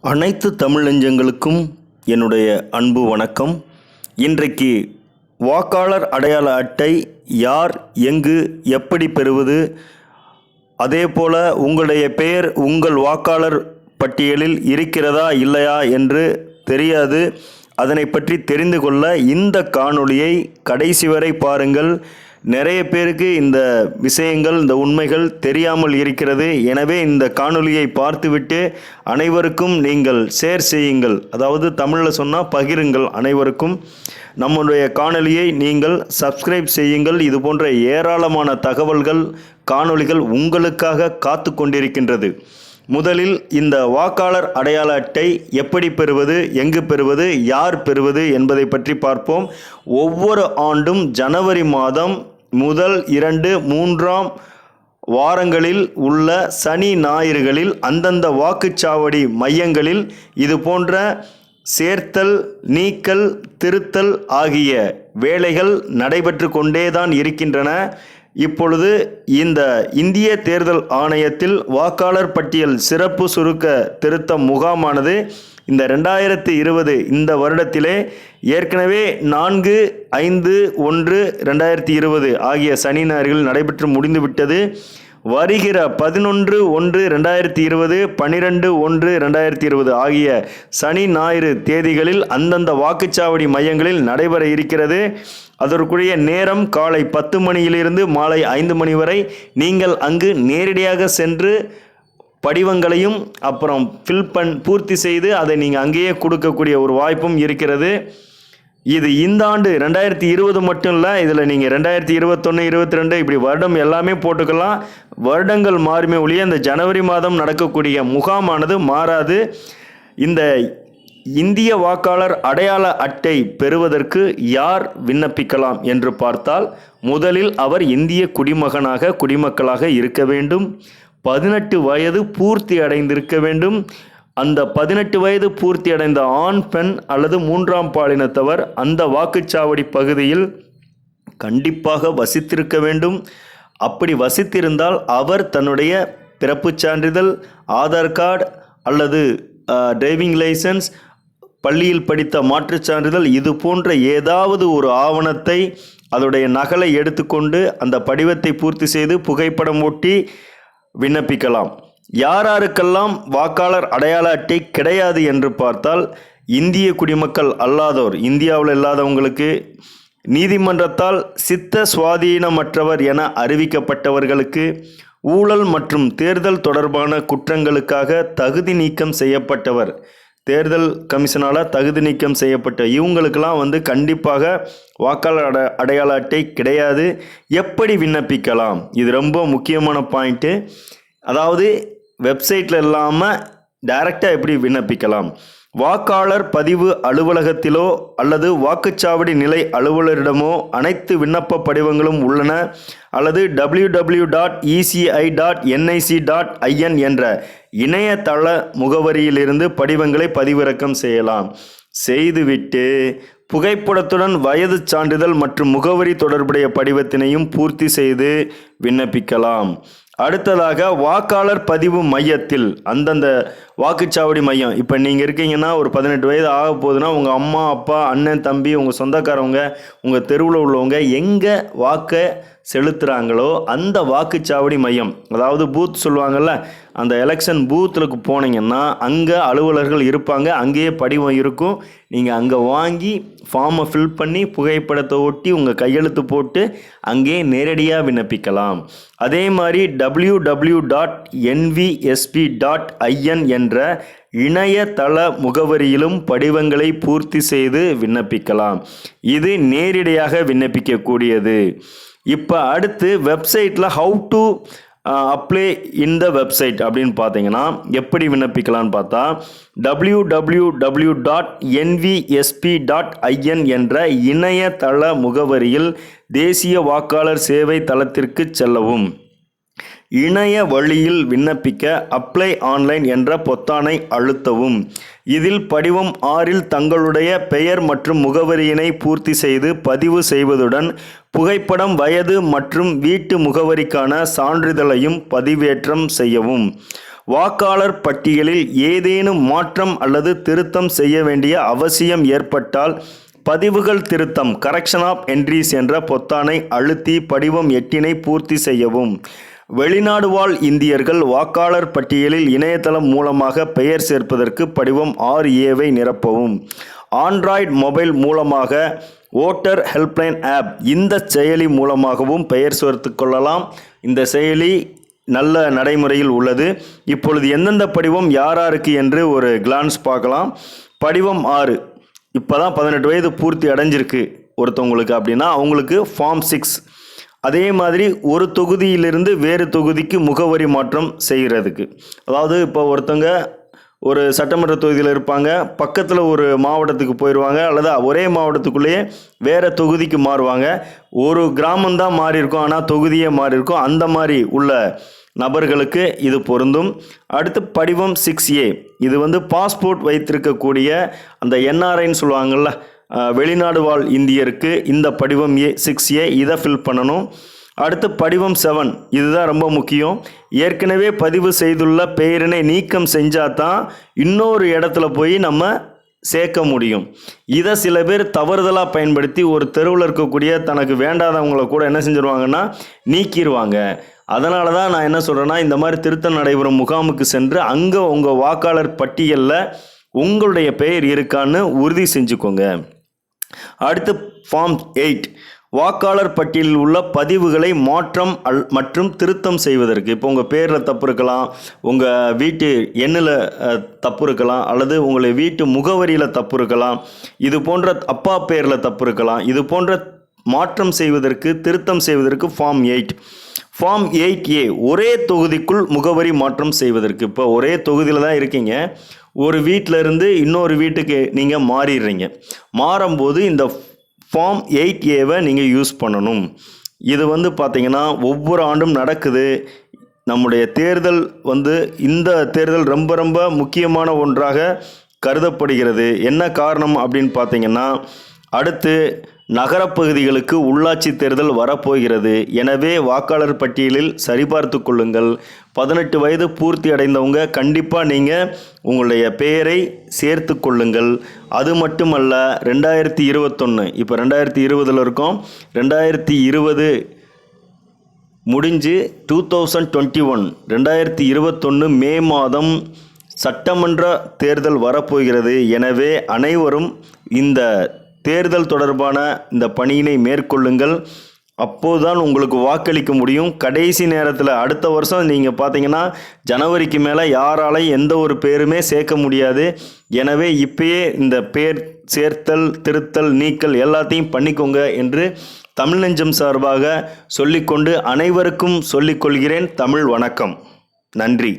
அனைத்து தமிழ் நெஞ்சங்களுக்கும் என்னுடைய அன்பு வணக்கம். இன்றைக்கு வாக்காளர் அடையாள அட்டை யார் எங்கு எப்படி பெறுவது, அதே போல் உங்களுடைய பெயர் உங்கள் வாக்காளர் பட்டியலில் இருக்கிறதா இல்லையா என்று தெரியாது. அதனை பற்றி தெரிந்து கொள்ள இந்த காணொளியை கடைசி வரை பாருங்கள். நிறைய பேருக்கு இந்த விஷயங்கள், இந்த உண்மைகள் தெரியாமல் இருக்கிறது. எனவே இந்த காணொளியை பார்த்துவிட்டு அனைவருக்கும் நீங்கள் ஷேர் செய்யுங்கள். அதாவது தமிழில் சொன்னால் பகிருங்கள். அனைவருக்கும் நம்முடைய காணொளியை நீங்கள் சப்ஸ்கிரைப் செய்யுங்கள். இது போன்ற ஏராளமான தகவல்கள், காணொளிகள் உங்களுக்காக காத்து கொண்டிருக்கின்றது. முதலில் இந்த வாக்காளர் அடையாள அட்டை எப்படி பெறுவது, எங்கு பெறுவது, யார் பெறுவது என்பதை பற்றி பார்ப்போம். ஒவ்வொரு ஆண்டும் ஜனவரி மாதம் முதல் 2, 3ஆம் வாரங்களில் உள்ள சனி ஞாயிறுகளில் அந்தந்த வாக்குச்சாவடி மையங்களில் இது போன்ற சேர்த்தல், நீக்கல், திருத்தல் ஆகிய வேலைகள் நடைபெற்று கொண்டேதான் இருக்கின்றன. இப்பொழுது இந்த இந்திய தேர்தல் ஆணையத்தில் வாக்காளர் பட்டியல் சிறப்பு சுருக்க திருத்த முகாமானது இந்த 2020 இந்த வருடத்திலே ஏற்கனவே 4/5/1/2020 ஆகிய சனி ஞாயிறுகள் நடைபெற்று முடிந்துவிட்டது. வருகிற 11/1/2020, 12/1/2020 ஆகிய சனி ஞாயிறு தேதிகளில் அந்தந்த வாக்குச்சாவடி மையங்களில் நடைபெற இருக்கிறது. அதற்குரிய நேரம் காலை 10 மணியிலிருந்து மாலை 5 மணி வரை. நீங்கள் அங்கு நேரடியாக சென்று படிவங்களையும் அப்புறம் பூர்த்தி செய்து அதை நீங்கள் அங்கேயே கொடுக்கக்கூடிய ஒரு வாய்ப்பும் இருக்கிறது. இது இந்த ஆண்டு 2020 மட்டும் இல்லை, இதில் நீங்கள் 2021, 22 இப்படி வருடம் எல்லாமே போட்டுக்கலாம். வருடங்கள் மாறுமே ஒழிய இந்த ஜனவரி மாதம் நடக்கக்கூடிய முகாமானது மாறாது. இந்த இந்திய வாக்காளர் அடையாள அட்டை பெறுவதற்கு யார் விண்ணப்பிக்கலாம் என்று பார்த்தால், முதலில் அவர் இந்திய குடிமக்களாக இருக்க வேண்டும். 18 வயது பூர்த்தி அடைந்திருக்க வேண்டும். அந்த 18 வயது பூர்த்தி அடைந்த ஆண், பெண் அல்லது 3ஆம் பாலினத்தவர் அந்த வாக்குச்சாவடி பகுதியில் கண்டிப்பாக வசித்திருக்க வேண்டும். அப்படி வசித்திருந்தால் அவர் தன்னுடைய பிறப்புச் சான்றிதழ், ஆதார் கார்டு அல்லது டிரைவிங் லைசன்ஸ், பள்ளியில் படித்த மாற்றுச் சான்றிதழ், இது போன்ற ஏதாவது ஒரு ஆவணத்தை அதோடைய நகலை எடுத்துக்கொண்டு அந்த படிவத்தை பூர்த்தி செய்து புகைப்படம் ஒட்டி விண்ணப்பிக்கலாம். யாருக்கெல்லாம் வாக்காளர் அடையாள அட்டை கிடையாது என்று பார்த்தால், இந்திய குடிமக்கள் அல்லாதோர், இந்தியாவில் இல்லாதவங்களுக்கு, நீதிமன்றத்தால் சித்த சுவாதீனமற்றவர் என அறிவிக்கப்பட்டவர்களுக்கு, ஊழல் மற்றும் தேர்தல் தொடர்பான குற்றங்களுக்காக தகுதி நீக்கம் செய்யப்பட்டவர், தேர்தல் கமிஷனால் தகுதி நீக்கம் செய்யப்பட்ட இவங்களுக்கெல்லாம் கண்டிப்பாக வாக்காளர் அடையாள அட்டை கிடையாது. எப்படி விண்ணப்பிக்கலாம்? இது ரொம்ப முக்கியமான பாயிண்ட்டு. அதாவது வெப்சைட்டில் இல்லாமல் டைரெக்டாக எப்படி விண்ணப்பிக்கலாம்? வாக்காளர் பதிவு அலுவலகத்திலோ அல்லது வாக்குச்சாவடி நிலை அலுவலரிடமோ அனைத்து விண்ணப்ப படிவங்களும் உள்ளன. அல்லது www.eci.nic.in என்ற இணையதள முகவரியிலிருந்து படிவங்களை பதிவிறக்கம் செய்யலாம். செய்துவிட்டு புகைப்படத்துடன் வயது சான்றிதழ் மற்றும் முகவரி தொடர்புடைய படிவத்தினையும் பூர்த்தி செய்து விண்ணப்பிக்கலாம். அடுத்ததாக வாக்காளர் பதிவு மையத்தில், அந்தந்த வாக்குச்சாவடி மையம், இப்போ நீங்கள் இருக்கீங்கன்னா ஒரு 18 வயது ஆக போகுதுன்னா உங்கள் அம்மா, அப்பா, அண்ணன், தம்பி, உங்கள் சொந்தக்காரவங்க, உங்கள் தெருவில் உள்ளவங்க எங்கே வாக்கை செலுத்துகிறாங்களோ அந்த வாக்குச்சாவடி மையம், அதாவது பூத் சொல்லுவாங்கள்ல, அந்த எலெக்ஷன் பூத்துக்கு போனீங்கன்னா அங்கே அலுவலர்கள் இருப்பாங்க. அங்கேயே படிவம் இருக்கும். நீங்கள் அங்கே வாங்கி ஃபார்மை ஃபில் பண்ணி புகைப்படத்தை ஒட்டி உங்கள் கையெழுத்து போட்டு அங்கே நேரடியாக விண்ணப்பிக்கலாம். அதே மாதிரி www.nvsp.in என்ற இணையதள முகவரியிலும் படிவங்களை பூர்த்தி செய்து விண்ணப்பிக்கலாம். இது நேரடியாக விண்ணப்பிக்கக்கூடியது. இப்போ அடுத்து வெப்சைட்டில் how to apply in the website அப்படின்னு பார்த்தீங்கன்னா எப்படி விண்ணப்பிக்கலான்னு பார்த்தா, www.nvsp.in என்ற இணையதள முகவரியில் தேசிய வாக்காளர் சேவை தளத்திற்கு செல்லவும். இணைய வழியில் விண்ணப்பிக்க அப்ளை ஆன்லைன் என்ற பொத்தானை அழுத்தவும். இதில் படிவம் 6இல் தங்களுடைய பெயர் மற்றும் முகவரியினை பூர்த்தி செய்து பதிவு செய்வதுடன் புகைப்படம், வயது மற்றும் வீட்டு முகவரிக்கான சான்றிதழையும் பதிவேற்றம் செய்யவும். வாக்காளர் பட்டியலில் ஏதேனும் மாற்றம் அல்லது திருத்தம் செய்ய வேண்டிய அவசியம் ஏற்பட்டால் பதிவுகள் திருத்தம் கரெக்ஷன் ஆஃப் என்ட்ரிஸ் என்ற பொத்தானை அழுத்தி படிவம் 8 பூர்த்தி செய்யவும். வெளிநாடு வாழ் இந்தியர்கள் வாக்காளர் பட்டியலில் இணையதளம் மூலமாக பெயர் சேர்ப்பதற்கு படிவம் 6A நிரப்பவும். ஆண்ட்ராய்டு மொபைல் மூலமாக ஓட்டர் ஹெல்ப்லைன் ஆப் இந்த செயலி மூலமாகவும் பெயர் சேர்த்து கொள்ளலாம். இந்த செயலி நல்ல நடைமுறையில் உள்ளது. இப்பொழுது எந்தெந்த படிவம் யாருக்கு என்று ஒரு கிளான்ஸ் பார்க்கலாம். படிவம் 6 இப்போ தான் 18 வயது பூர்த்தி அடைஞ்சிருக்கு ஒருத்தவங்களுக்கு அப்படின்னா அவங்களுக்கு ஃபார்ம் 6. அதே மாதிரி ஒரு தொகுதியிலிருந்து வேறு தொகுதிக்கு முகவரி மாற்றம் செய்கிறதுக்கு, அதாவது இப்போ ஒருத்தவங்க ஒரு சட்டமன்ற தொகுதியில் இருப்பாங்க, பக்கத்தில் ஒரு மாவட்டத்துக்கு போயிடுவாங்க, அல்லது ஒரே மாவட்டத்துக்குள்ளேயே வேறு தொகுதிக்கு மாறுவாங்க. ஒரு கிராமம்தான் மாறி இருக்கும், ஆனால் தொகுதியே மாறி இருக்கும். அந்த மாதிரி உள்ள நபர்களுக்கு இது பொருந்தும். அடுத்து படிவம் 6A, இது பாஸ்போர்ட் வைத்திருக்கக்கூடிய அந்த என்ஆர்ஐன்னு சொல்லுவாங்கள்ல, வெளிநாடு வாழ் இந்தியருக்கு இந்த படிவம் 6A இதை ஃபில் பண்ணணும். அடுத்து படிவம் 7, இதுதான் ரொம்ப முக்கியம். ஏற்கனவே பதிவு செய்துள்ள பெயரினை நீக்கம் செஞ்சால் தான் இன்னொரு இடத்துல போய் நம்ம சேர்க்க முடியும். இதை சில பேர் தவறுதலாக பயன்படுத்தி ஒரு தெருவில் இருக்கக்கூடிய தனக்கு வேண்டாதவங்களை கூட என்ன செஞ்சிருவாங்கன்னா நீக்கிடுவாங்க. அதனால தான் நான் என்ன சொல்கிறேன்னா, இந்த மாதிரி திருத்தம் நடைபெறும் முகாமுக்கு சென்று அங்கே உங்கள் வாக்காளர் பட்டியலில் உங்களுடைய பெயர் இருக்கான்னு உறுதி செஞ்சுக்கோங்க. அடுத்து ஃபார்ம் 8, வாக்காளர் பட்டியலில் உள்ள பதிவுகளை மாற்றம் மற்றும் திருத்தம் செய்வதற்கு. இப்போ உங்கள் பேரில் தப்பு இருக்கலாம், உங்கள் வீட்டு எண்ணில் தப்பு இருக்கலாம், அல்லது உங்களை வீட்டு முகவரியில் தப்பு இருக்கலாம், இது போன்ற அப்பா பேரில் தப்பு இருக்கலாம். இது போன்ற மாற்றம் செய்வதற்கு திருத்தம் செய்வதற்கு ஃபார்ம் 8. ஃபார்ம் 8A, ஒரே தொகுதிக்குள் முகவரி மாற்றம் செய்வதற்கு. இப்போ ஒரே தொகுதியில் தான் இருக்கீங்க, ஒரு வீட்டில் இருந்து இன்னொரு வீட்டுக்கு நீங்கள் மாறிடுறீங்க. மாறும்போது இந்த ஃபார்ம் 8A நீங்கள் யூஸ் பண்ணணும். இது பார்த்தீங்கன்னா ஒவ்வொரு ஆண்டும் நடக்குது. நம்முடைய தேர்தல் இந்த தேர்தல் ரொம்ப ரொம்ப முக்கியமான ஒன்றாக கருதப்படுகிறது. என்ன காரணம் அப்படின்னு பார்த்தீங்கன்னா, அடுத்து நகரப்பகுதிகளுக்கு உள்ளாட்சி தேர்தல் வரப்போகிறது. எனவே வாக்காளர் பட்டியலில் சரிபார்த்து கொள்ளுங்கள். 18 வயது பூர்த்தி அடைந்தவங்க கண்டிப்பாக நீங்கள் உங்களுடைய பெயரை சேர்த்து கொள்ளுங்கள். அது மட்டுமல்ல, 2021 இப்போ 2020 இருக்கோம், 2020 முடிஞ்சு 2021 2021 மே மாதம் சட்டமன்ற தேர்தல் வரப்போகிறது. எனவே அனைவரும் இந்த தேர்தல் தொடர்பான இந்த பணியினை மேற்கொள்ளுங்கள். அப்போதுதான் உங்களுக்கு வாக்களிக்க முடியும். கடைசி நேரத்தில் அடுத்த வருஷம் நீங்கள் பார்த்தீங்கன்னா ஜனவரிக்கு மேலே யாராலையும் எந்த ஒரு பேருமே சேர்க்க முடியாது. எனவே இப்பயே இந்த பேர் சேர்த்தல் திருத்தல் நீக்கல் எல்லாத்தையும் பண்ணிக்கோங்க என்று தமிழ் நெஞ்சம் சார்பாக சொல்லிக்கொண்டு அனைவருக்கும் சொல்லிக்கொள்கிறேன். தமிழ் வணக்கம். நன்றி.